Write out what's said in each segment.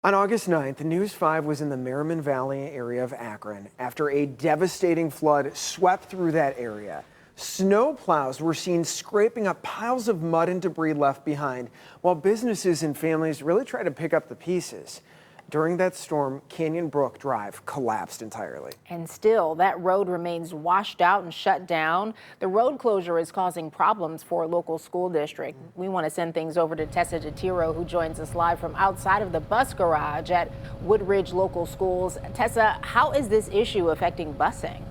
On August 9th, News 5 was in the Merriman Valley area of Akron after a devastating flood swept through that area. Snow plows were seen scraping up piles of mud and debris left behind, while businesses and families really tried to pick up the pieces. During that storm, Brook Drive collapsed entirely. And still, that road remains washed out and shut down. The road closure is causing problems for a local school district. We want to send things over to Tessa DeTiro, who joins us live from outside of the bus garage at Woodridge Local Schools. Tessa, how is this issue affecting busing?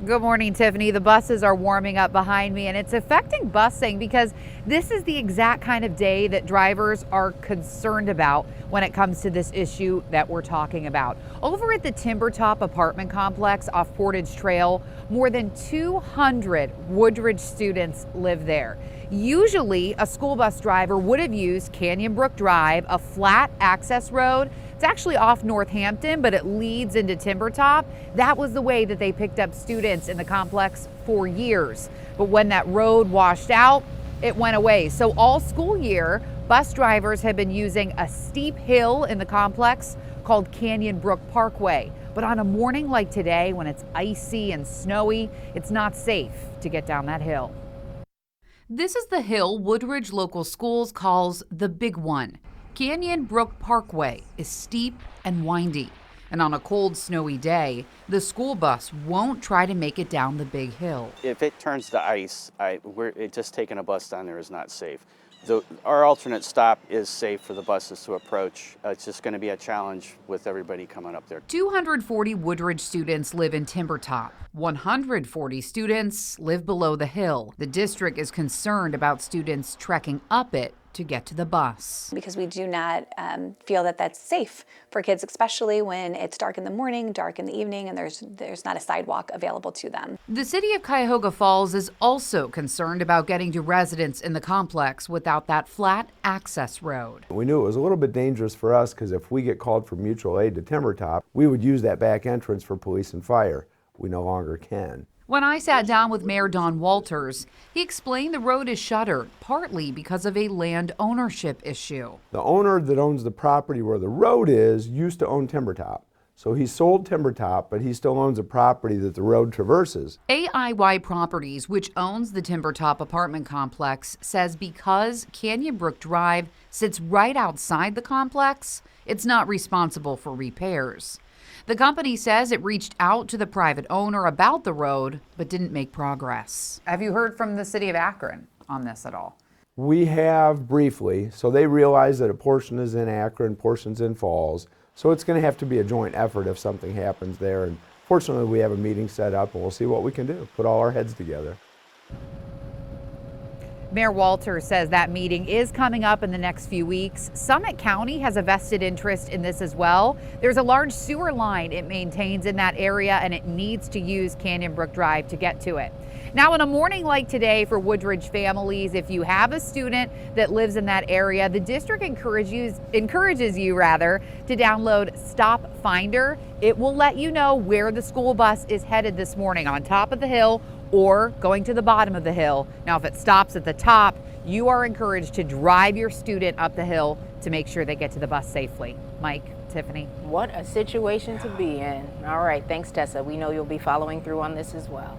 Good morning, Tiffany. The buses are warming up behind me, and it's affecting busing because this is the exact kind of day that drivers are concerned about when it comes to this issue that we're talking about. Over at the Timbertop apartment complex off Portage Trail, more than 200 Woodridge students live there. Usually, a school bus driver would have used Brook Drive, a flat access road. It's actually off Northampton, but it leads into Timbertop. That was the way that they picked up students in the complex for years. But when that road washed out, it went away. So all school year, bus drivers have been using a steep hill in the complex called Canyon Brook Parkway. But on a morning like today, when it's icy and snowy, it's not safe to get down that hill. This is the hill Woodridge Local Schools calls the Big One. Canyon Brook Parkway is steep and windy, and on a cold, snowy day, the school bus won't try to make it down the big hill. If it turns to ice, just taking a bus down there is not safe. Our alternate stop is safe for the buses to approach. It's just going to be a challenge with everybody coming up there. 240 Woodridge students live in Timbertop. 140 students live below the hill. The district is concerned about students trekking up it to get to the bus. Because we do not feel that that's safe for kids, especially when it's dark in the morning, dark in the evening, and there's not a sidewalk available to them. The city of Cuyahoga Falls is also concerned about getting to residents in the complex without that flat access road. We knew it was a little bit dangerous for us because if we get called for mutual aid to Timbertop, we would use that back entrance for police and fire. We no longer can. When I sat down with Mayor Don Walters, he explained the road is shuttered partly because of a land ownership issue. The owner that owns the property where the road is used to own Timbertop. So he sold Timbertop, but he still owns a property that the road traverses. AIY Properties, which owns the Timbertop apartment complex, says because Brook Drive sits right outside the complex, it's not responsible for repairs. The company says it reached out to the private owner about the road, but didn't make progress. Have you heard from the city of Akron on this at all? We have briefly, so they realize that a portion is in Akron, portion's in Falls. So it's going to have to be a joint effort if something happens there. And fortunately, we have a meeting set up and we'll see what we can do, put all our heads together. Mayor Walters says that meeting is coming up in the next few weeks. Summit County has a vested interest in this as well. There's a large sewer line it maintains in that area, and it needs to use Brook Drive to get to it. Now, on a morning like today for Woodridge families, if you have a student that lives in that area, the district encourages you to download Stop Finder. It will let you know where the school bus is headed this morning, on top of the hill or going to the bottom of the hill. Now, if it stops at the top, you are encouraged to drive your student up the hill to make sure they get to the bus safely. Mike, Tiffany. What a situation to be in. All right, thanks, Tessa. We know you'll be following through on this as well.